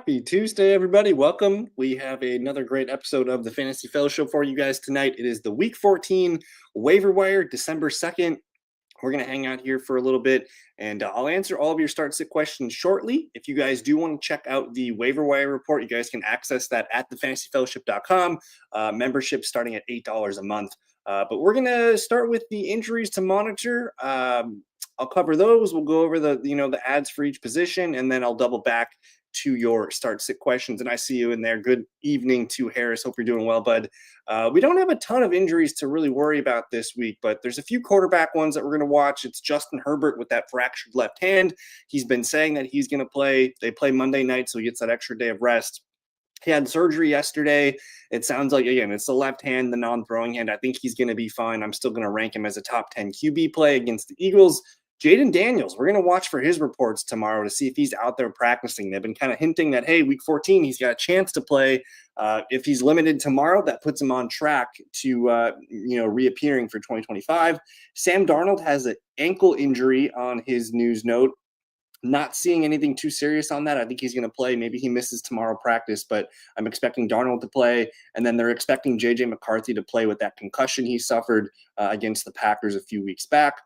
Happy Tuesday, everybody. Welcome. We have another great episode of the Fantasy Fellowship for you guys tonight. It is the Week 14 Waiver Wire, December 2nd. We're going to hang out here for a little bit, and I'll answer all of your start-sit questions shortly. If you guys do want to check out the Waiver Wire Report, you guys can access that at thefantasyfellowship.com. Membership starting at $8 a month. But we're going to start with the injuries to monitor. I'll cover those. We'll go over the ads for each position, and then I'll double back to your start-sit questions. And I see you in there. Good evening to Harris. Hope you're doing well, bud. We don't have a ton of injuries to really worry about this week, but there's a few quarterback ones that we're going to watch. It's Justin Herbert with that fractured left hand. He's been saying that he's going to play. They play Monday night, so he gets that extra day of rest. He had surgery yesterday. It sounds like, again, it's the left hand, the non-throwing hand. I think he's going to be fine. I'm still going to rank him as a top 10 QB play against the Eagles. Jaden Daniels, we're going to watch for his reports tomorrow to see if he's out there practicing. They've been kind of hinting that, hey, week 14, he's got a chance to play. If he's limited tomorrow, that puts him on track to, reappearing for 2025. Sam Darnold has an ankle injury on his news note. Not seeing anything too serious on that. I think he's going to play. Maybe he misses tomorrow practice, but I'm expecting Darnold to play. And then they're expecting J.J. McCarthy to play with that concussion he suffered against the Packers a few weeks back.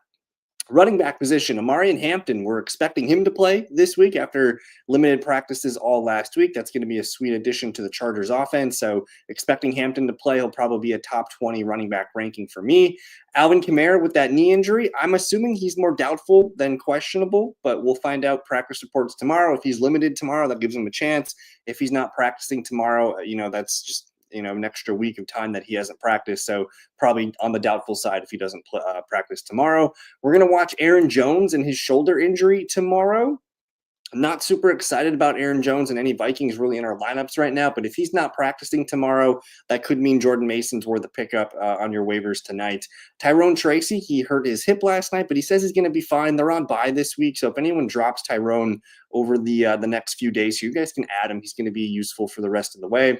Running back position, Amarian Hampton, we're expecting him to play this week after limited practices all last week. That's going to be a sweet addition to the Chargers offense. So expecting Hampton to play, he'll probably be a top 20 running back ranking for me. Alvin Kamara with that knee injury, I'm assuming he's more doubtful than questionable, but we'll find out practice reports tomorrow. If he's limited tomorrow, that gives him a chance. If he's not practicing tomorrow, that's just an extra week of time that he hasn't practiced. So probably on the doubtful side if he doesn't practice tomorrow. We're going to watch Aaron Jones and his shoulder injury tomorrow. I'm not super excited about Aaron Jones and any Vikings really in our lineups right now, but if he's not practicing tomorrow, that could mean Jordan Mason's worth a pickup on your waivers tonight. Tyrone Tracy, he hurt his hip last night, but he says he's going to be fine. They're on bye this week, so if anyone drops Tyrone over the next few days, you guys can add him. He's going to be useful for the rest of the way.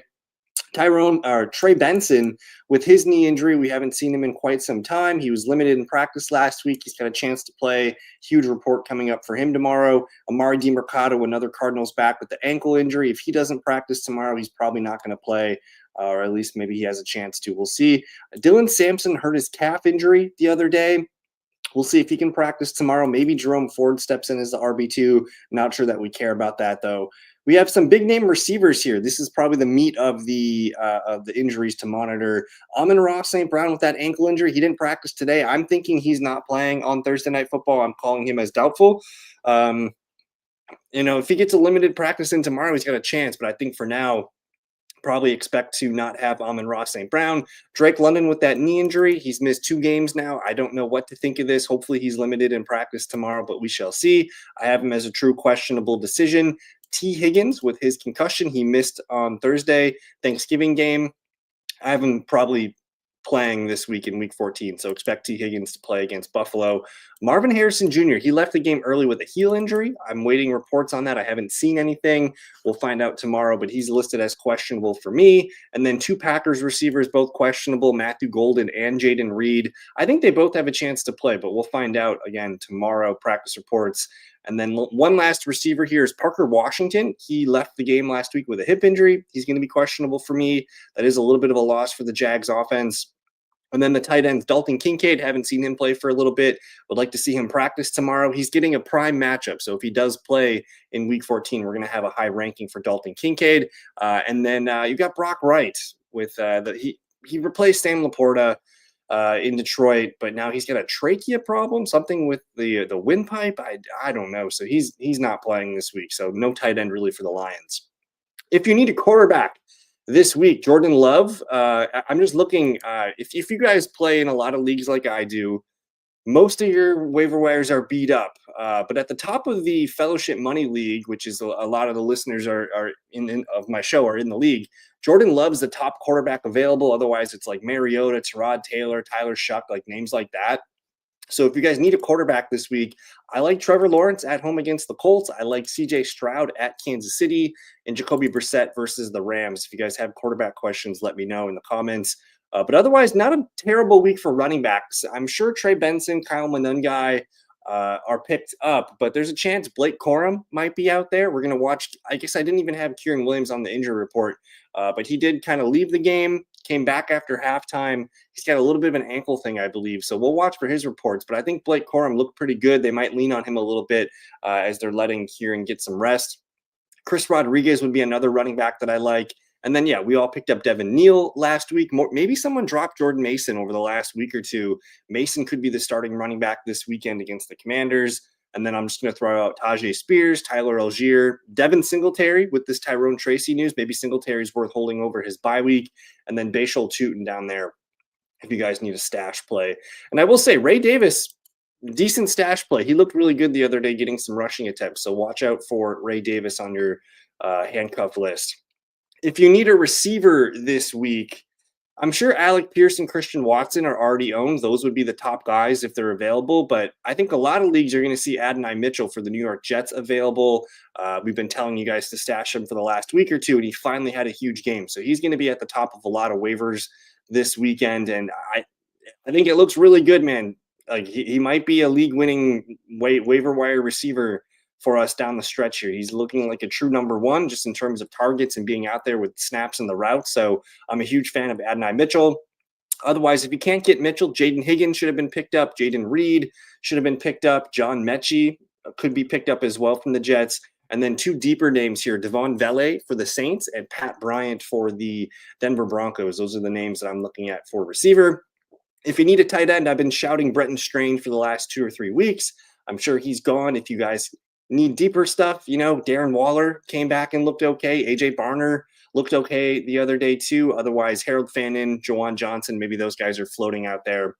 Trey Benson, with his knee injury, we haven't seen him in quite some time. He was limited in practice last week. He's got a chance to play. Huge report coming up for him tomorrow. Amari DiMercato, another Cardinals back with the ankle injury. If he doesn't practice tomorrow, he's probably not going to play, or at least maybe he has a chance to. We'll see. Dylan Sampson hurt his calf injury the other day. We'll see if he can practice tomorrow. Maybe Jerome Ford steps in as the RB2. Not sure that we care about that, though. We have some big name receivers here. This is probably the meat of the injuries to monitor. Amon-Ra St. Brown with that ankle injury. He didn't practice today. I'm thinking he's not playing on Thursday Night Football. I'm calling him as doubtful. If he gets a limited practice in tomorrow, he's got a chance. But I think for now, probably expect to not have Amon-Ra St. Brown. Drake London with that knee injury. He's missed 2 games now. I don't know what to think of this. Hopefully he's limited in practice tomorrow, but we shall see. I have him as a true questionable decision. T. Higgins with his concussion. He missed on Thursday, Thanksgiving game. I have him probably playing this week in week 14, so expect T. Higgins to play against Buffalo. Marvin Harrison Jr., he left the game early with a heel injury. I'm waiting reports on that. I haven't seen anything. We'll find out tomorrow, but he's listed as questionable for me. And then 2 Packers receivers, both questionable, Matthew Golden and Jaden Reed. I think they both have a chance to play, but we'll find out again tomorrow, practice reports. And then one last receiver here is Parker Washington. He left the game last week with a hip injury. He's going to be questionable for me. That is a little bit of a loss for the Jags offense. And then the tight ends, Dalton Kincaid, haven't seen him play for a little bit. Would like to see him practice tomorrow. He's getting a prime matchup. So if he does play in week 14, we're going to have a high ranking for Dalton Kincaid. And then you've got Brock Wright with he replaced Sam Laporta in Detroit, but now he's got a trachea problem, something with the windpipe. I don't know. So he's not playing this week. So no tight end really for the Lions. If you need a quarterback this week, Jordan Love, I'm just looking, if you guys play in a lot of leagues like I do, most of your waiver wires are beat up. But at the top of the Fellowship Money League, which is a lot of the listeners are of my show are in the league, Jordan Love's the top quarterback available. Otherwise, it's like Mariota, Tyrod Taylor, Tyler Shuck, like names like that. So if you guys need a quarterback this week, I like Trevor Lawrence at home against the Colts. I like C.J. Stroud at Kansas City and Jacoby Brissett versus the Rams. If you guys have quarterback questions, let me know in the comments. But otherwise, not a terrible week for running backs. I'm sure Trey Benson, Kyle Monungai are picked up, but there's a chance Blake Corum might be out there. We're going to watch. I guess I didn't even have Kieran Williams on the injury report, but he did kind of leave the game, came back after halftime. He's got a little bit of an ankle thing, I believe. So we'll watch for his reports, but I think Blake Corum looked pretty good. They might lean on him a little bit as they're letting Kieran get some rest. Chris Rodriguez would be another running back that I like. And then, yeah, we all picked up Devin Neal last week. Maybe someone dropped Jordan Mason over the last week or two. Mason could be the starting running back this weekend against the Commanders. And then I'm just going to throw out Tajay Spears, Tyler Algier, Devin Singletary with this Tyrone Tracy news. Maybe Singletary's worth holding over his bye week. And then Bashal Tutin down there if you guys need a stash play. And I will say, Ray Davis, decent stash play. He looked really good the other day getting some rushing attempts. So watch out for Ray Davis on your handcuff list. If you need a receiver this week, I'm sure Alec Pierce and Christian Watson are already owned. Those would be the top guys if they're available. But I think a lot of leagues are going to see Adonai Mitchell for the New York Jets available. We've been telling you guys to stash him for the last week or two, and he finally had a huge game. So he's going to be at the top of a lot of waivers this weekend. And I think it looks really good, man. Like he might be a league-winning waiver wire receiver for us down the stretch here. He's looking like a true number one just in terms of targets and being out there with snaps in the route. So I'm a huge fan of Adonai Mitchell. Otherwise, if you can't get Mitchell, Jaden Higgins should have been picked up. Jaden Reed should have been picked up. John Mechie could be picked up as well from the Jets. And then two deeper names here, Devon Vele for the Saints and Pat Bryant for the Denver Broncos. Those are the names that I'm looking at for receiver. If you need a tight end, I've been shouting Bretton Strange for the last 2 or 3 weeks. I'm sure he's gone. If you guys need deeper stuff, Darren Waller came back and looked okay. AJ Barner looked okay the other day too. Otherwise, Harold Fannin, Jawan Johnson, maybe those guys are floating out there.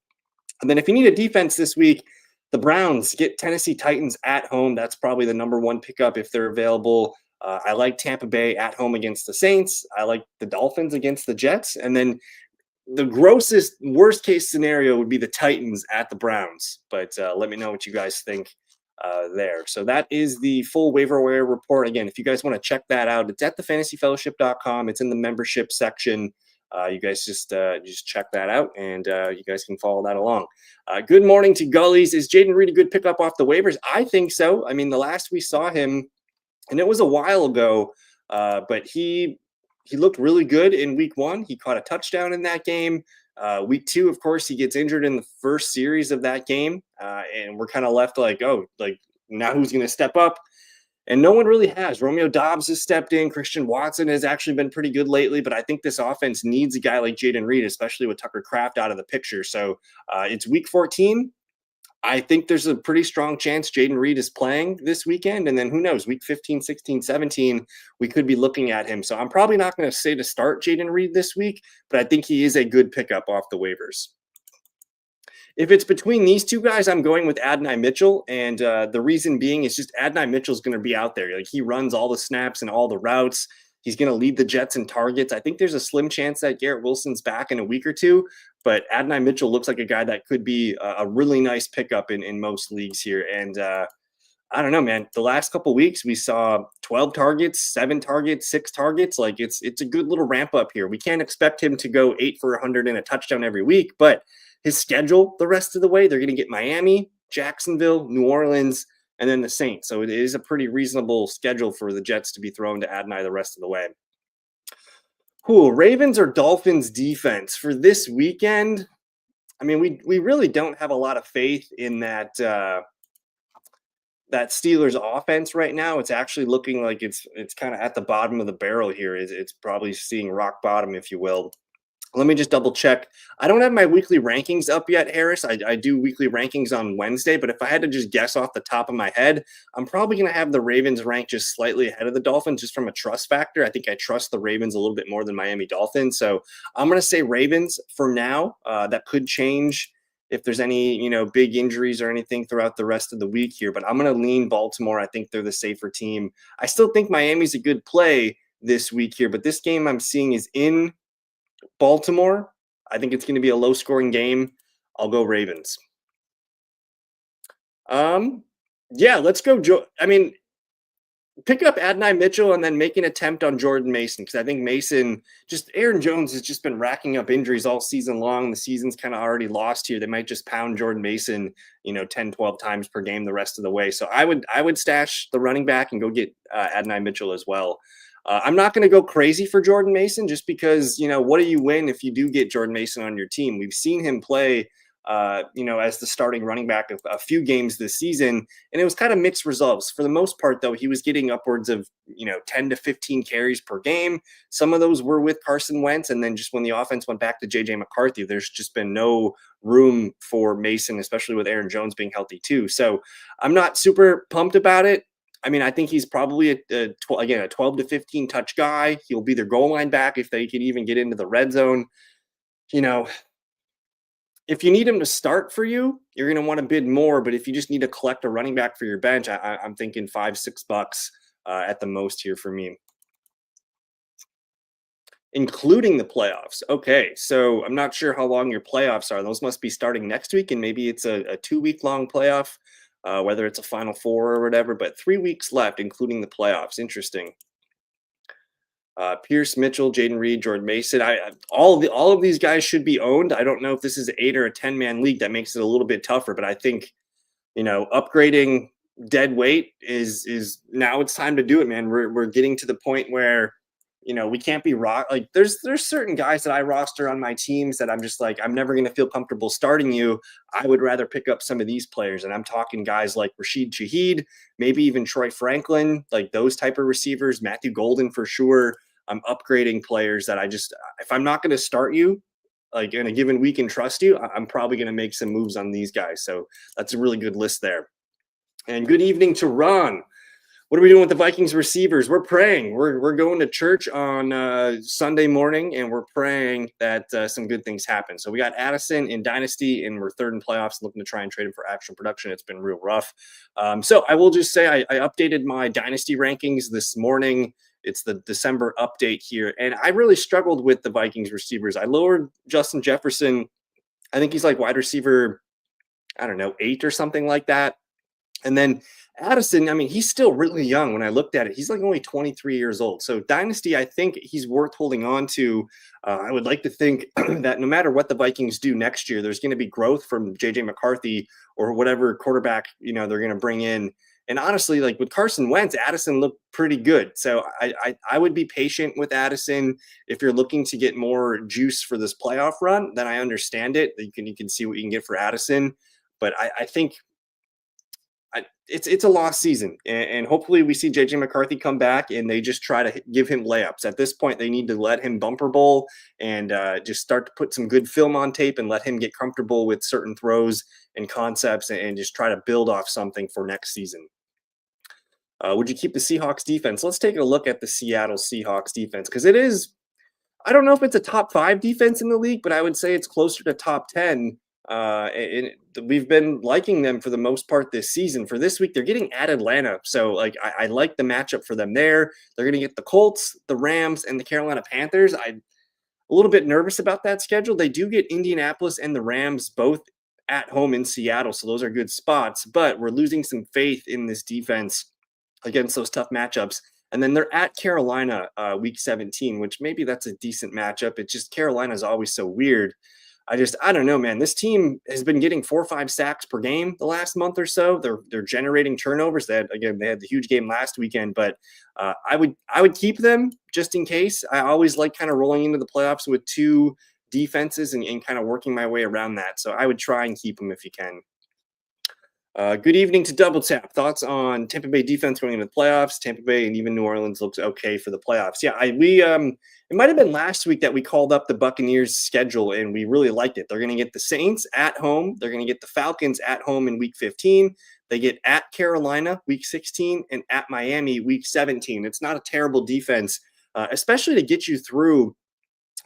And then if you need a defense this week, the Browns get Tennessee Titans at home. That's probably the number one pickup if they're available. I like Tampa Bay at home against the Saints. I like the Dolphins against the Jets. And then the worst case scenario would be the Titans at the Browns. But let me know what you guys think there. So that is the full waiver wire report. Again, if you guys want to check that out, it's at thefantasyfellowship.com. It's in the membership section. You guys just check that out, and you guys can follow that along. Good morning to Gullies. Is Jaden Reed a good pickup off the waivers? I think so. I mean, the last we saw him, and it was a while ago, but he looked really good in week 1. He caught a touchdown in that game. Week 2, of course, he gets injured in the first series of that game, and we're kind of left like, oh, like now who's going to step up? And no one really has. Romeo Doubs has stepped in. Christian Watson has actually been pretty good lately, but I think this offense needs a guy like Jaden Reed, especially with Tucker Kraft out of the picture. So it's week 14. I think there's a pretty strong chance Jaden Reed is playing this weekend. And then who knows, week 15, 16, 17, we could be looking at him. So I'm probably not going to say to start Jaden Reed this week, but I think he is a good pickup off the waivers. If it's between these two guys, I'm going with Adonai Mitchell. And the reason being is just Adonai Mitchell's going to be out there. Like he runs all the snaps and all the routes. He's going to lead the Jets in targets. I think there's a slim chance that Garrett Wilson's back in a week or two, but Adonai Mitchell looks like a guy that could be a really nice pickup in most leagues here. And I don't know, man. The last couple of weeks, we saw 12 targets, 7 targets, 6 targets. Like it's a good little ramp up here. We can't expect him to go 8 for 100 and a touchdown every week, but his schedule the rest of the way, they're going to get Miami, Jacksonville, New Orleans, and then the Saints. So it is a pretty reasonable schedule for the Jets to be thrown to Adonai the rest of the way. Cool. Ravens or Dolphins defense for this weekend? I mean, we really don't have a lot of faith in that that Steelers offense right now. It's actually looking like it's kind of at the bottom of the barrel here. It's probably seeing rock bottom, if you will. Let me just double check. I don't have my weekly rankings up yet, Harris. I do weekly rankings on Wednesday, but if I had to just guess off the top of my head, I'm probably going to have the Ravens ranked just slightly ahead of the Dolphins just from a trust factor. I think I trust the Ravens a little bit more than Miami Dolphins. So I'm going to say Ravens for now. That could change if there's any, big injuries or anything throughout the rest of the week here, but I'm going to lean Baltimore. I think they're the safer team. I still think Miami's a good play this week here, but this game I'm seeing is in Baltimore. I think it's going to be a low-scoring game. I'll go Ravens. Yeah, let's go. pick up Adonai Mitchell and then make an attempt on Jordan Mason, because I think Mason, just Aaron Jones has just been racking up injuries all season long. The season's kind of already lost here. They might just pound Jordan Mason, 10, 12 times per game the rest of the way. So I would stash the running back and go get Adonai Mitchell as well. I'm not going to go crazy for Jordan Mason, just because, what do you win if you do get Jordan Mason on your team? We've seen him play, as the starting running back a few games this season, and it was kind of mixed results. For the most part, though, he was getting upwards of, 10 to 15 carries per game. Some of those were with Carson Wentz, and then just when the offense went back to JJ McCarthy, there's just been no room for Mason, especially with Aaron Jones being healthy too. So I'm not super pumped about it. I mean, I think he's probably a 12 to 15 touch guy. He'll be their goal line back if they can even get into the red zone. You know, if you need him to start for you, you're going to want to bid more. But if you just need to collect a running back for your bench, I'm thinking $5-6 at the most here for me, including the playoffs. Okay, so I'm not sure how long your playoffs are. Those must be starting next week, and maybe it's a 2-week long playoff, whether it's a Final Four or whatever. But 3 weeks left, including the playoffs. Interesting. Pierce, Mitchell, Jaden Reed, Jordan Mason. All of these guys should be owned. I don't know if this is an 8 or a 10-man league. That makes it a little bit tougher, but I think, upgrading dead weight is now it's time to do it, man. We're getting to the point where, we can't be like there's certain guys that I roster on my teams that I'm just like, I'm never going to feel comfortable starting you. I would rather pick up some of these players, and I'm talking guys like Rashid Shaheed, maybe even Troy Franklin, like those type of receivers, Matthew Golden for sure. I'm upgrading players that if I'm not going to start you like in a given week and trust you, I'm probably going to make some moves on these guys. So that's a really good list there. And good evening to Ron. What are we doing with the Vikings receivers? We're praying. We're going to church on Sunday morning, and we're praying that some good things happen. So we got Addison in Dynasty, and we're third in playoffs, looking to try and trade him for actual production. It's been real rough. So I will just say I updated my Dynasty rankings this morning. It's the December update here, and I really struggled with the Vikings receivers. I lowered Justin Jefferson. I think he's like wide receiver, I don't know, 8 or something like that. And then Addison, I mean, he's still really young. When I looked at it, he's like only 23 years old. So Dynasty, I think he's worth holding on to. I would like to think that no matter what the Vikings do next year, there's going to be growth from JJ McCarthy or whatever quarterback, they're going to bring in. And honestly, like with Carson Wentz, Addison looked pretty good. So I would be patient with Addison. If you're looking to get more juice for this playoff run, then I understand it. You can see what you can get for Addison. But I think it's a lost season, and hopefully we see JJ McCarthy come back and they just try to give him layups. At this point, they need to let him bumper bowl and just start to put some good film on tape and let him get comfortable with certain throws and concepts and just try to build off something for next season. Would you keep the Seahawks defense? Let's take a look at the Seattle Seahawks defense, because it is, I don't know if it's a top 5 defense in the league, but I would say it's closer to top 10. And we've been liking them for the most part this season. For this week, they're getting at Atlanta. So, like, I like the matchup for them there. They're going to get the Colts, the Rams, and the Carolina Panthers. I'm a little bit nervous about that schedule. They do get Indianapolis and the Rams both at home in Seattle. So those are good spots. But we're losing some faith in this defense against those tough matchups. And then they're at Carolina week 17, which maybe that's a decent matchup. It's just Carolina's always so weird. I don't know, man. This team has been getting 4 or 5 sacks per game the last month or so. They're generating turnovers. They had the huge game last weekend, but I would keep them just in case. I always like kind of rolling into the playoffs with 2 defenses and kind of working my way around that. So I would try and keep them if you can. Good evening to Double Tap. Thoughts on Tampa Bay defense going into the playoffs? Tampa Bay and even New Orleans looks okay for the playoffs. Yeah, it might have been last week that we called up the Buccaneers schedule and we really liked it. They're going to get the Saints at home. They're going to get the Falcons at home in week 15. They get at Carolina week 16 and at Miami week 17. It's not a terrible defense, especially to get you through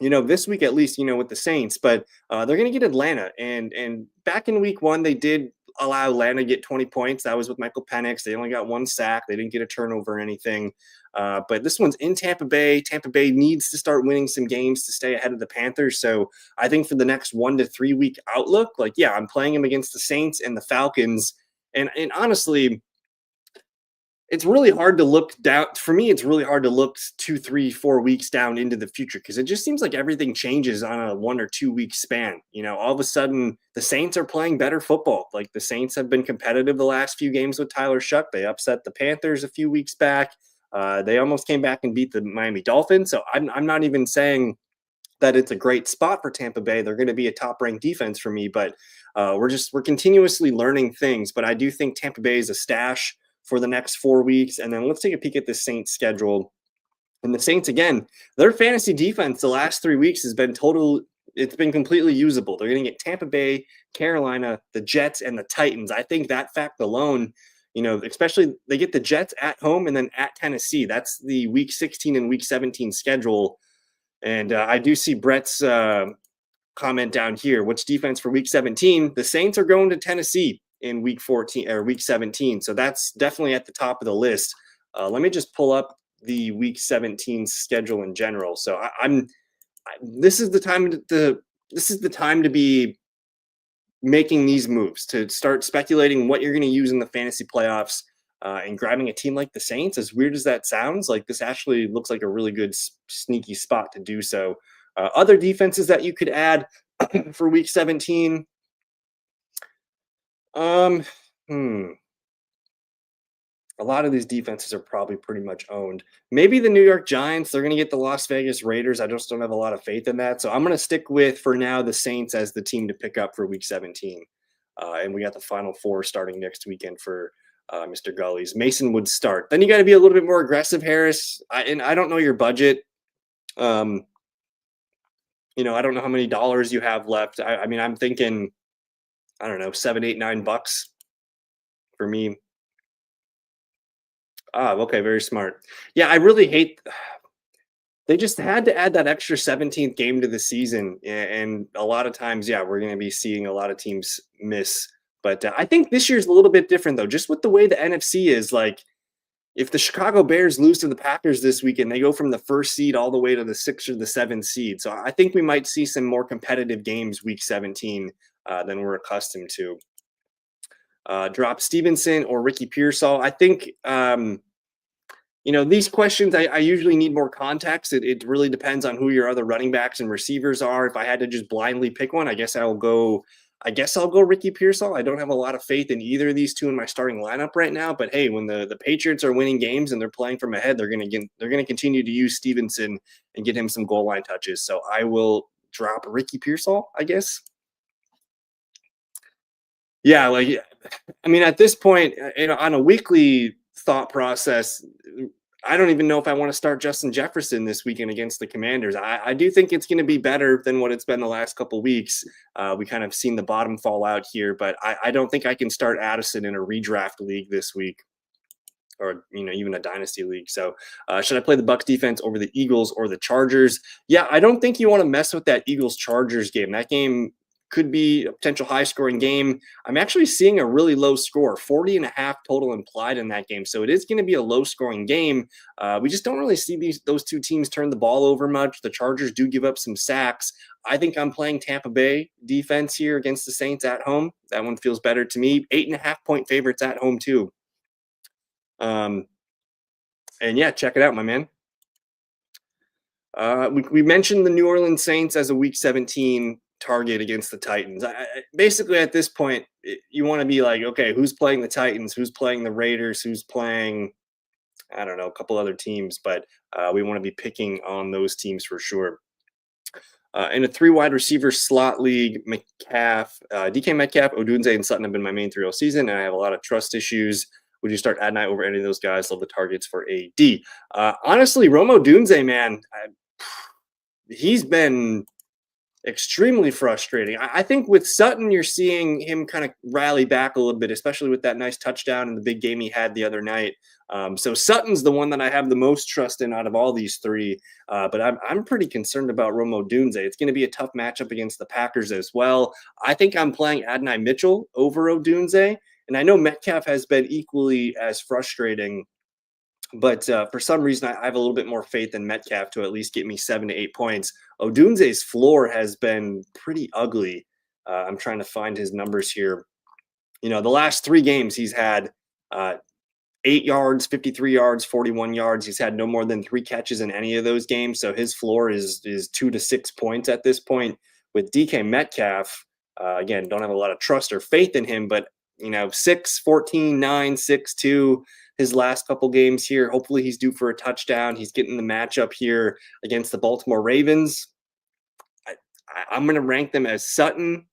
this week at least, with the Saints, but they're going to get Atlanta. And back in week 1, they did allow Atlanta to get 20 points. That was with Michael Penix. They only got 1 sack. They didn't get a turnover or anything. But this one's in Tampa Bay. Tampa Bay needs to start winning some games to stay ahead of the Panthers. So I think for the next 1 to 3 week outlook, I'm playing them against the Saints and the Falcons. And honestly, it's really hard to look down for me. It's really hard to look 2, 3, 4 weeks down into the future because it just seems like everything changes on a 1 or 2 week span. All of a sudden the Saints are playing better football. Like the Saints have been competitive the last few games with Tyler Shuck. They upset the Panthers a few weeks back. They almost came back and beat the Miami Dolphins. So I'm not even saying that it's a great spot for Tampa Bay. They're going to be a top ranked defense for me, but we're continuously learning things. But I do think Tampa Bay is a stash for the next 4 weeks. And then let's take a peek at the Saints schedule. And the Saints, again, their fantasy defense the last 3 weeks has been total. It's been completely usable. They're going to get Tampa Bay, Carolina, the Jets, and the Titans. I think that fact alone, especially they get the Jets at home and then at Tennessee. That's the week 16 and week 17 schedule. And I do see Brett's comment down here. Which defense for week 17? The Saints are going to Tennessee in week 14 or week 17. So that's definitely at the top of the list. Let me just pull up the week 17 schedule in general. So this is the time to be making these moves, to start speculating what you're going to use in the fantasy playoffs, and grabbing a team like the Saints. As weird as that sounds, like this actually looks like a really good sneaky spot to do so. Other defenses that you could add for week 17. A lot of these defenses are probably pretty much owned. Maybe the New York Giants, they're going to get the Las Vegas Raiders. I just don't have a lot of faith in that. So I'm going to stick with, for now, the Saints as the team to pick up for week 17. And we got the Final Four starting next weekend for Mr. Gullies. Mason would start. Then you got to be a little bit more aggressive, Harris. And I don't know your budget. I don't know how many dollars you have left. I mean, I'm thinking, I don't know, $7, $8, $9 for me. Okay, very smart. Yeah, I really hate. They just had to add that extra 17th game to the season, and a lot of times, yeah, we're going to be seeing a lot of teams miss. But I think this year's a little bit different, though, just with the way the NFC is. Like, if the Chicago Bears lose to the Packers this weekend, they go from the 1st seed all the way to the 6th or the 7th seed. So I think we might see some more competitive games week 17 than we're accustomed to. Drop Stevenson or Ricky Pearsall. I think. These questions, I usually need more context. It really depends on who your other running backs and receivers are. If I had to just blindly pick one, I guess I'll go Ricky Pearsall. I don't have a lot of faith in either of these two in my starting lineup right now. But hey, when the Patriots are winning games and they're playing from ahead, they're going to continue to use Stevenson and get him some goal line touches. So I will drop Ricky Pearsall, I guess. Yeah, I mean, at this point, on a weekly thought process, I don't even know if I want to start Justin Jefferson this weekend against the Commanders. I do think it's going to be better than what it's been the last couple weeks. We kind of seen the bottom fall out here, but I don't think I can start Addison in a redraft league this week, or even a dynasty league. So should I play the Bucs defense over the Eagles or the Chargers? Yeah, I don't think you want to mess with that Eagles Chargers game. That game could be a potential high scoring game. I'm actually seeing a really low score, 40.5 total implied in that game. So it is going to be a low scoring game. We just don't really see those two teams turn the ball over much. The Chargers do give up some sacks. I think I'm playing Tampa Bay defense here against the Saints at home. That one feels better to me. 8.5-point favorites at home too. And yeah, check it out, my man. We mentioned the New Orleans Saints as a week 17 target against the Titans. Basically, at this point, you want to be like, okay, who's playing the Titans? Who's playing the Raiders? Who's playing, I don't know, a couple other teams, but we want to be picking on those teams for sure. In a 3 wide receiver slot league, DK Metcalf, Odunze, and Sutton have been my main 3 all season, and I have a lot of trust issues. Would you start Adonai over any of those guys? Love the targets for AD. Honestly, Rome Odunze, man, he's been extremely frustrating. I think with Sutton, you're seeing him kind of rally back a little bit, especially with that nice touchdown in the big game he had the other night. So Sutton's the one that I have the most trust in out of all these 3. But I'm pretty concerned about Rome Odunze. It's going to be a tough matchup against the Packers as well. I think I'm playing Adonai Mitchell over Odunze. And I know Metcalf has been equally as frustrating, but for some reason, I have a little bit more faith in Metcalf to at least get me 7 to 8 points. Odunze's floor has been pretty ugly. I'm trying to find his numbers here. The last 3 games he's had 8 yards, 53 yards, 41 yards. He's had no more than 3 catches in any of those games, so his floor is 2 to 6 points at this point. With DK Metcalf, again, don't have a lot of trust or faith in him, but 6, 14, 9, 6, 2 his last couple games here. Hopefully he's due for a touchdown. He's getting the matchup here against the Baltimore Ravens. I'm going to rank them as Sutton,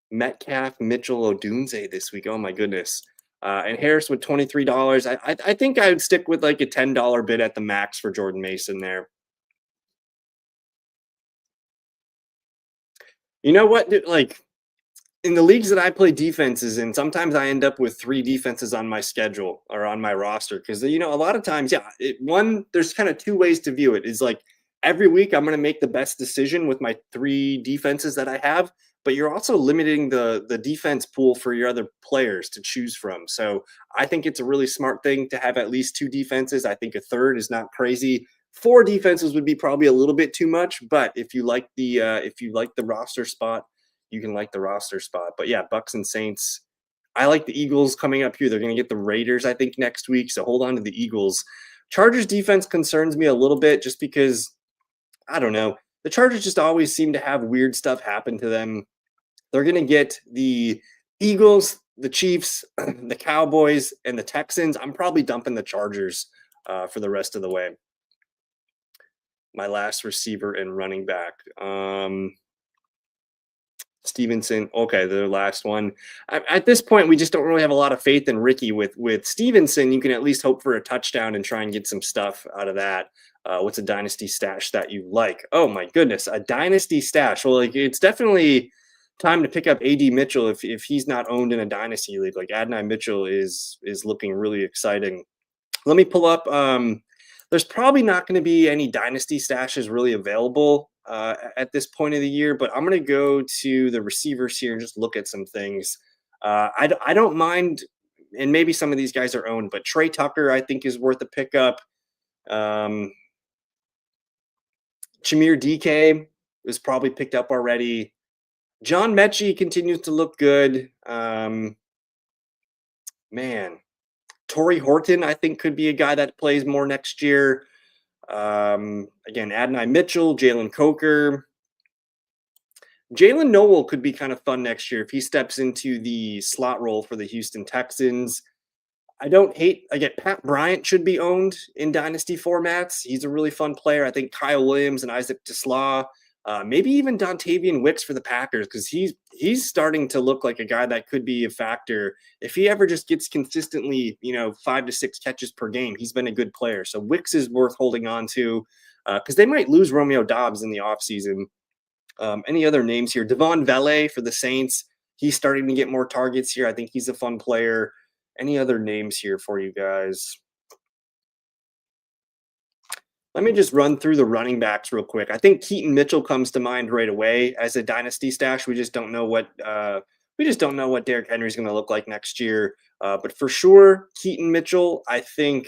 Metcalf, Mitchell, Odunze this week. Oh my goodness. And Harris with $23. I think I would stick with like a $10 bid at the max for Jordan Mason there. You know what? Like in the leagues that I play defenses in, sometimes I end up with 3 defenses on my schedule or on my roster because a lot of times, yeah, there's kind of 2 ways to view it. Is like every week I'm going to make the best decision with my 3 defenses that I have, but you're also limiting the defense pool for your other players to choose from. So I think it's a really smart thing to have at least 2 defenses. I think a third is not crazy. 4 defenses would be probably a little bit too much, but if you like the roster spot, you can like the roster spot. But yeah, Bucks and Saints. I like the Eagles coming up here. They're going to get the Raiders, I think, next week. So hold on to the Eagles. Chargers defense concerns me a little bit just because, I don't know. The Chargers just always seem to have weird stuff happen to them. They're going to get the Eagles, the Chiefs, the Cowboys, and the Texans. I'm probably dumping the Chargers for the rest of the way. My last receiver and running back. Stevenson. Okay, the last one. At this point, we just don't really have a lot of faith in Ricky. With Stevenson, you can at least hope for a touchdown and try and get some stuff out of that. What's a dynasty stash that you like? Oh my goodness, a dynasty stash. Well, like it's definitely time to pick up AD Mitchell if he's not owned in a dynasty league. Like Adonai Mitchell is looking really exciting. Let me pull up. There's probably not going to be any dynasty stashes really available at this point of the year, but I'm going to go to the receivers here and just look at some things. I don't mind, and maybe some of these guys are owned, but Trey Tucker I think is worth a pickup. Chimere DK is probably picked up already. John Mechie continues to look good. Torrey Horton, I think, could be a guy that plays more next year. Again, Adonai Mitchell, Jalen Coker. Jalen Noel could be kind of fun next year if he steps into the slot role for the Houston Texans. I don't hate, again, Pat Bryant should be owned in dynasty formats. He's a really fun player. I think Kyle Williams and Isaac TeSlaa, maybe even Dontavian Wicks for the Packers, because he's starting to look like a guy that could be a factor. If he ever just gets consistently, 5 to 6 catches per game, he's been a good player. So Wicks is worth holding on to because they might lose Romeo Doubs in the offseason. Any other names here? Devon Vele for the Saints. He's starting to get more targets here. I think he's a fun player. Any other names here for you guys? Let me just run through the running backs real quick. I think Keaton Mitchell comes to mind right away as a dynasty stash. We just don't know what Derrick Henry is going to look like next year. But for sure, Keaton Mitchell. I think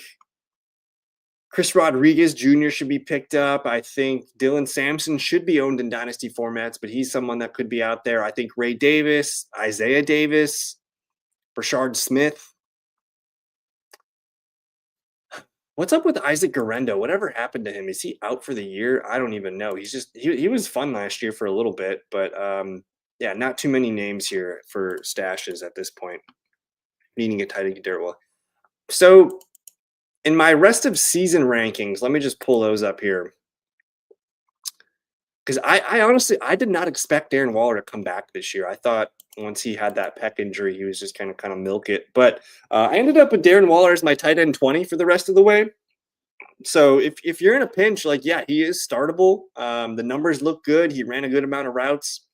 Chris Rodriguez Jr. should be picked up. I think Dylan Sampson should be owned in dynasty formats, but he's someone that could be out there. I think Ray Davis, Isaiah Davis, Brashard Smith. What's up with Isaac Guerrero? Whatever happened to him? Is he out for the year? I don't even know. He was fun last year for a little bit, but yeah, not too many names here for stashes at this point. Needing a tight end well. So in my rest of season rankings, let me just pull those up here. Because I honestly did not expect Darren Waller to come back this year. I thought once he had that pec injury, he was just kind of milk it. But I ended up with Darren Waller as my tight end 20 for the rest of the way. So if you're in a pinch, like, yeah, he is startable. The numbers look good. He ran a good amount of routes,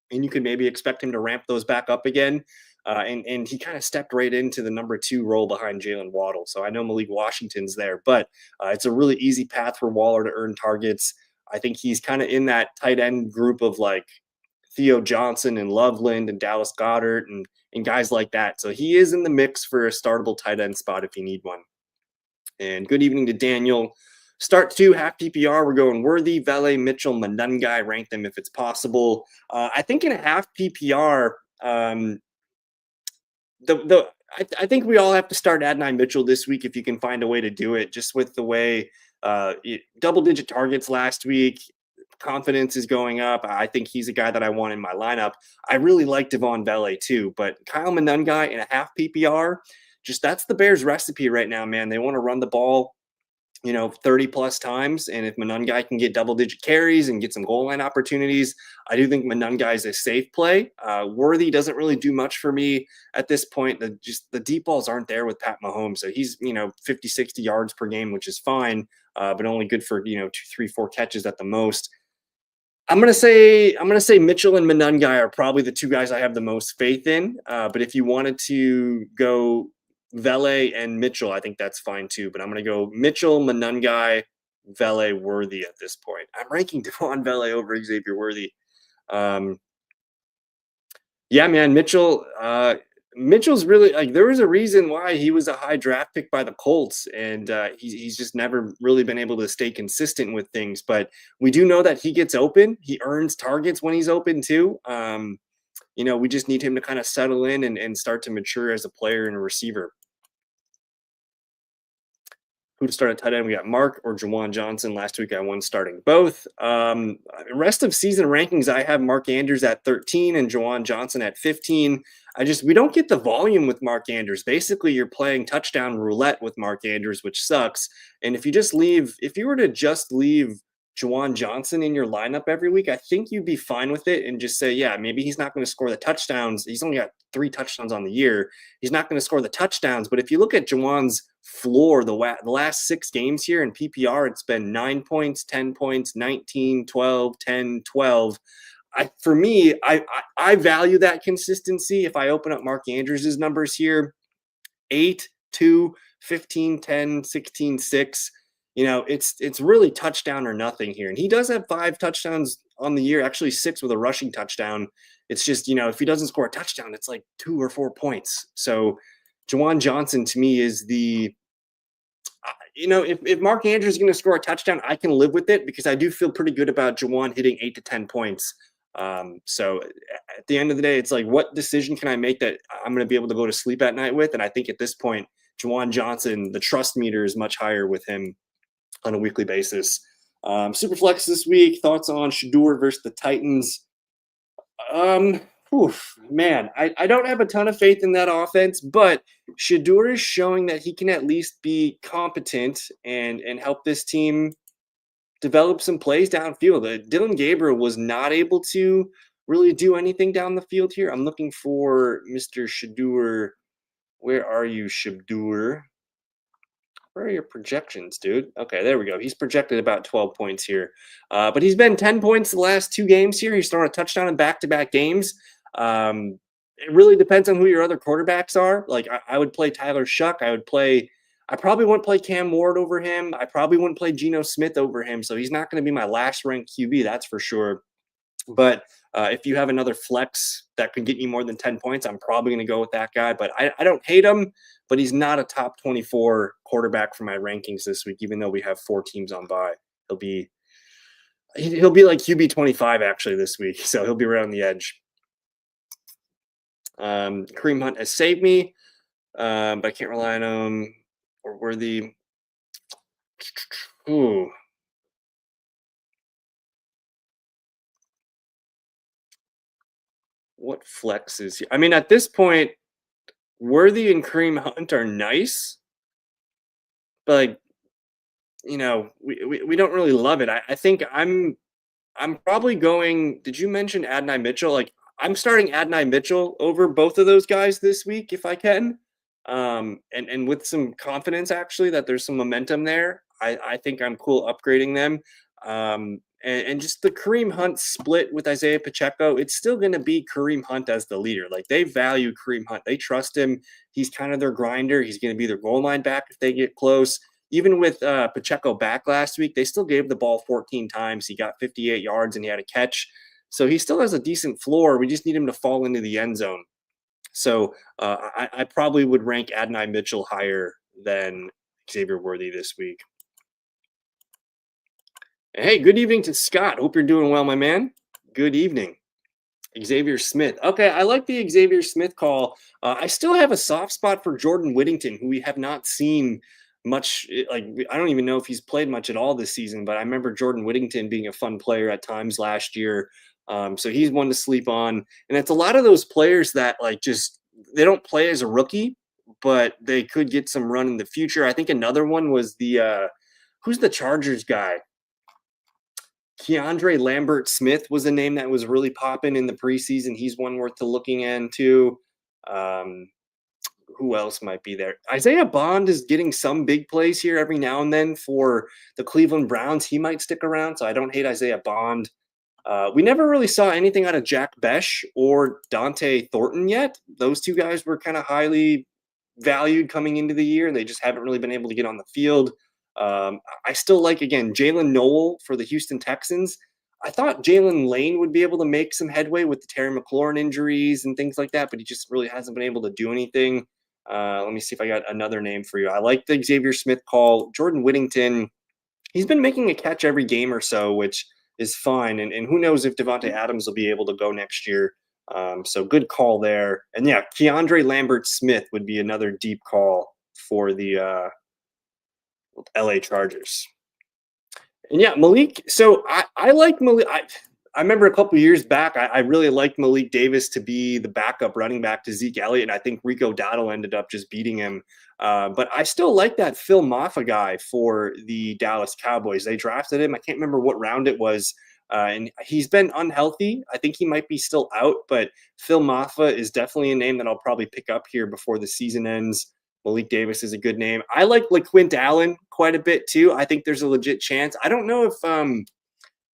and you could maybe expect him to ramp those back up again. And he kind of stepped right into the number 2 role behind Jalen Waddle. So I know Malik Washington's there, but it's a really easy path for Waller to earn targets. I think he's kind of in that tight end group of like Theo Johnson and Loveland and Dallas Goedert and guys like that. So he is in the mix for a startable tight end spot if you need one. And good evening to Daniel. Start 2, half PPR. We're going Worthy, Vele, Mitchell, Manungai. Rank them if it's possible. I think in a half PPR, I think we all have to start Adonai Mitchell this week if you can find a way to do it. Just with the way double-digit targets last week, confidence is going up. I think he's a guy that I want in my lineup. I really like Devon Vele too, but Kyle Monungai in a half PPR, just that's the Bears' recipe right now, man. They want to run the ball 30 plus times. And if Monungai can get double digit carries and get some goal line opportunities, I do think Monungai is a safe play. Worthy doesn't really do much for me at this point. The deep balls aren't there with Pat Mahomes. So he's, 50, 60 yards per game, which is fine, but only good for, 2, 3, 4 catches at the most. I'm gonna say Mitchell and Monungai are probably the two guys I have the most faith in. But if you wanted to go Vele and Mitchell, I think that's fine too. But I'm gonna go Mitchell, Monungai, Vele, Worthy at this point. I'm ranking Devon Vele over Xavier Worthy. Um, yeah, man, Mitchell's really like there was a reason why he was a high draft pick by the Colts, and he's just never really been able to stay consistent with things. But we do know that he gets open. He earns targets when he's open too. We just need him to kind of settle in and start to mature as a player and a receiver. Who to start at tight end? We got Mark or Jawan Johnson. Last week I won starting both. Rest of season rankings, I have Mark Andrews at 13 and Jawan Johnson at 15. We don't get the volume with Mark Andrews. Basically, you're playing touchdown roulette with Mark Andrews, which sucks. And if you were to just leave Jawan Johnson in your lineup every week, I think you'd be fine with it and just say, yeah, maybe he's not going to score the touchdowns. He's only got 3 touchdowns on the year. He's not going to score the touchdowns. But if you look at Jawan's floor, the last 6 games here in PPR, it's been 9 points, 10 points, 19, 12, 10, 12. For me, I value that consistency. If I open up Mark Andrews' numbers here, 8, 2, 15, 10, 16, 6. It's really touchdown or nothing here. And he does have 5 touchdowns on the year, actually 6 with a rushing touchdown. It's just, if he doesn't score a touchdown, it's like 2 or 4 points. So Jawan Johnson to me is if Mark Andrews is going to score a touchdown, I can live with it because I do feel pretty good about Jawan hitting 8 to 10 points. So at the end of the day, it's like, what decision can I make that I'm going to be able to go to sleep at night with? And I think at this point, Jawan Johnson, the trust meter is much higher with him on a weekly basis. Superflex this week. Thoughts on Shedeur versus the Titans? Man, I don't have a ton of faith in that offense, but Shedeur is showing that he can at least be competent and help this team develop some plays downfield. Dylan Gabriel was not able to really do anything down the field here. I'm looking for Mr. Shedeur. Where are you, Shedeur? Where are your projections, dude? Okay, there we go. He's projected about 12 points here. But he's been 10 points the last 2 games here. He's thrown a touchdown in back-to-back games. It really depends on who your other quarterbacks are. Like, I would play Tyler Shuck. I probably wouldn't play Cam Ward over him. I probably wouldn't play Geno Smith over him. So he's not going to be my last-ranked QB, that's for sure. But if you have another flex that could get you more than 10 points, I'm probably going to go with that guy. But I don't hate him, but he's not a top 24 quarterback for my rankings this week, even though we have 4 teams on bye. He'll be like QB 25 actually this week. So he'll be right on the edge. Kareem Hunt has saved me, but I can't rely on him or Worthy. Ooh. What flex is he? I mean, at this point, Worthy and Kareem Hunt are nice, but we don't really love it. I think I'm probably going. Did you mention Adonai Mitchell? Like, I'm starting Adonai Mitchell over both of those guys this week if I can, and with some confidence actually that there's some momentum there. I think I'm cool upgrading them. And just the Kareem Hunt split with Isaiah Pacheco, it's still going to be Kareem Hunt as the leader. Like, they value Kareem Hunt. They trust him. He's kind of their grinder. He's going to be their goal line back if they get close. Even with Pacheco back last week, they still gave the ball 14 times. He got 58 yards and he had a catch. So he still has a decent floor. We just need him to fall into the end zone. So I probably would rank Adonai Mitchell higher than Xavier Worthy this week. Hey, good evening to Scott. Hope you're doing well, my man. Good evening. Xavier Smith. Okay, I like the Xavier Smith call. I still have a soft spot for Jordan Whittington, who we have not seen much. I don't even know if he's played much at all this season, but I remember Jordan Whittington being a fun player at times last year. So he's one to sleep on. And it's a lot of those players that like just they don't play as a rookie, but they could get some run in the future. I think another one was the who's the Chargers guy? Keandre Lambert Smith was a name that was really popping in the preseason. He's one worth to looking into. Um, who else might be there? Isaiah Bond is getting some big plays here every now and then for the Cleveland Browns. He might stick around, so I don't hate Isaiah Bond. We never really saw anything out of Jack Besh or Dante Thornton yet. Those two guys were kind of highly valued coming into the year, and they just haven't really been able to get on the field. I still like, again, Jalen Noel for the Houston Texans. I thought Jalen Lane would be able to make some headway with the Terry McLaurin injuries and things like that, but he just really hasn't been able to do anything. Let me see if I got another name for you. I like the Xavier Smith call. Jordan Whittington, he's been making a catch every game or so, which is fine. And who knows if Devontae Adams will be able to go next year. So good call there. And yeah, Keandre Lambert Smith would be another deep call for the LA Chargers. And yeah, Malik. So I like Malik. I remember a couple years back, I really liked Malik Davis to be the backup running back to Zeke Elliott. And I think Rico Dowdle ended up just beating him. But I still like that Phil Maffa guy for the Dallas Cowboys. They drafted him. I can't remember what round it was. And he's been unhealthy. I think he might be still out, but Phil Maffa is definitely a name that I'll probably pick up here before the season ends. Malik Davis is a good name. I like LaQuint Allen quite a bit too. I think there's a legit chance. I don't know if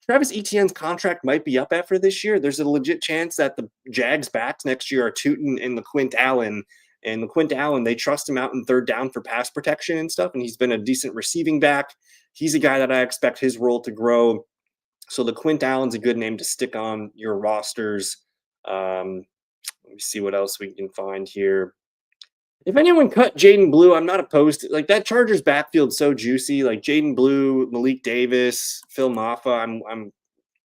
Travis Etienne's contract might be up after this year. There's a legit chance that the Jags backs next year are Tootin and LaQuint Allen. And LaQuint Allen, they trust him out in third down for pass protection and stuff, and he's been a decent receiving back. He's a guy that I expect his role to grow. So LaQuint Allen's a good name to stick on your rosters. Let me see what else we can find here. If anyone cut Jaden Blue, I'm not opposed to like that Chargers backfield so juicy. Like Jaden Blue, Malik Davis, Phil Maffa. I'm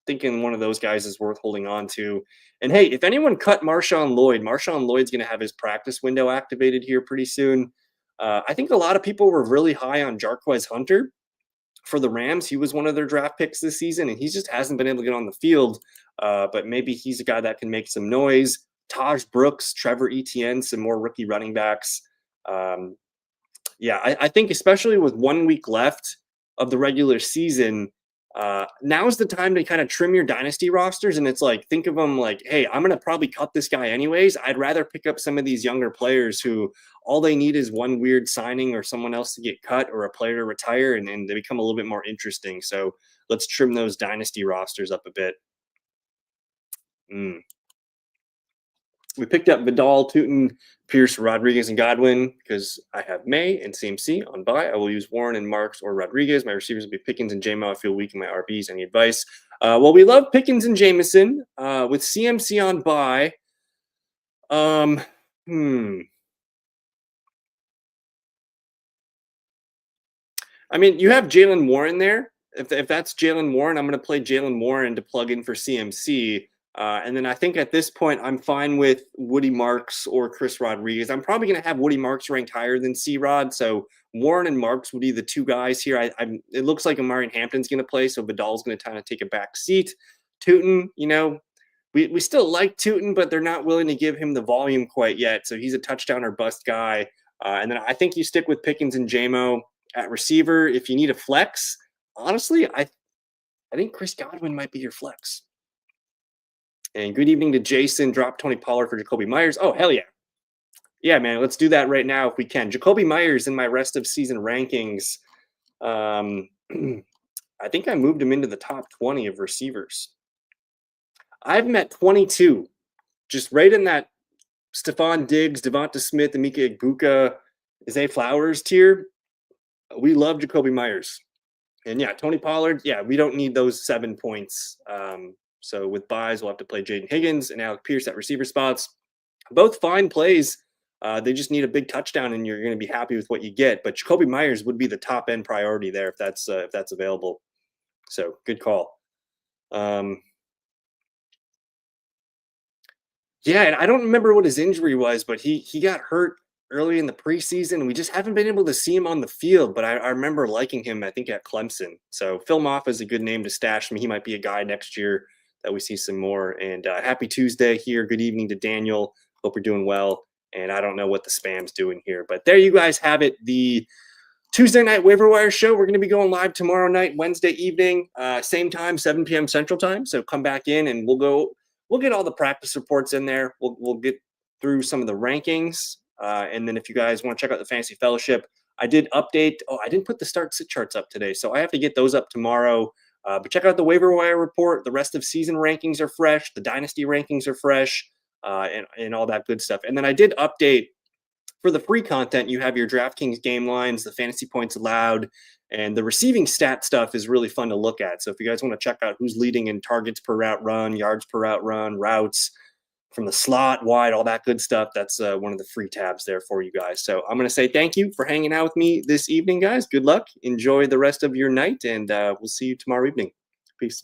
thinking one of those guys is worth holding on to. And hey, if anyone cut Marshawn Lloyd's going to have his practice window activated here pretty soon. I think a lot of people were really high on Jarquez Hunter for the Rams. He was one of their draft picks this season, and he just hasn't been able to get on the field. But maybe he's a guy that can make some noise. Taj Brooks, Trevor Etienne, some more rookie running backs. I think especially with 1 week left of the regular season, now's the time to kind of trim your dynasty rosters. And it's like, think of them like, hey, I'm going to probably cut this guy anyways. I'd rather pick up some of these younger players who all they need is one weird signing or someone else to get cut or a player to retire, and they become a little bit more interesting. So let's trim those dynasty rosters up a bit. We picked up Vidal, Tootin, Pierce, Rodriguez, and Godwin because I have May and CMC on bye. I will use Warren and Marks or Rodriguez. My receivers will be Pickens and J-Mo. I feel weak in my RBs. Any advice? Well, we love Pickens and Jameson with CMC on bye. I mean, you have Jalen Warren there. If that's Jalen Warren, I'm going to play Jalen Warren to plug in for CMC. And then I think at this point, I'm fine with Woody Marks or Chris Rodriguez. I'm probably going to have Woody Marks ranked higher than C-Rod. So Warren and Marks would be the two guys here. It looks like Amari Hampton's going to play, so Vidal's going to kind of take a back seat. Tootin, we still like Tootin, but they're not willing to give him the volume quite yet. So he's a touchdown or bust guy. And then I think you stick with Pickens and J-Mo at receiver. If you need a flex, honestly, I think Chris Godwin might be your flex. And good evening to Jason. Drop Tony Pollard for Jacoby Myers. Oh, hell yeah. Yeah, man, let's do that right now if we can. Jacoby Myers in my rest of season rankings. I think I moved him into the top 20 of receivers. I have him at 22, just right in that Stephon Diggs, Devonta Smith, Emeka Egbuka, Zay Flowers tier. We love Jacoby Myers. And yeah, Tony Pollard, yeah, we don't need those 7 points. So with buys, we'll have to play Jaden Higgins and Alec Pierce at receiver spots. Both fine plays. They just need a big touchdown, and you're going to be happy with what you get. But Jacoby Myers would be the top end priority there if that's available. So good call. Yeah, and I don't remember what his injury was, but he got hurt early in the preseason. We just haven't been able to see him on the field. But I remember liking him, I think, at Clemson. So Phil Moff is a good name to stash. I mean, he might be a guy next year that we see some more. And happy Tuesday here. Good evening to Daniel. Hope you're doing well. And I don't know what the spam's doing here, but there you guys have it. The Tuesday night waiver wire show. We're going to be going live tomorrow night, Wednesday evening, same time, 7 p.m. Central Time. So come back in and we'll get all the practice reports in there. We'll get through some of the rankings. And then if you guys want to check out the Fantasy Fellowship, I did update. Oh, I didn't put the start sit charts up today. So I have to get those up tomorrow. But check out the waiver wire report. The rest of season rankings are fresh. The dynasty rankings are fresh, and all that good stuff. And then I did update for the free content. You have your DraftKings game lines, the fantasy points allowed, and the receiving stat stuff is really fun to look at. So if you guys want to check out who's leading in targets per route run, yards per route run, routes from the slot, wide, all that good stuff, that's one of the free tabs there for you guys. So I'm going to say thank you for hanging out with me this evening, guys. Good luck. Enjoy the rest of your night, and we'll see you tomorrow evening. Peace.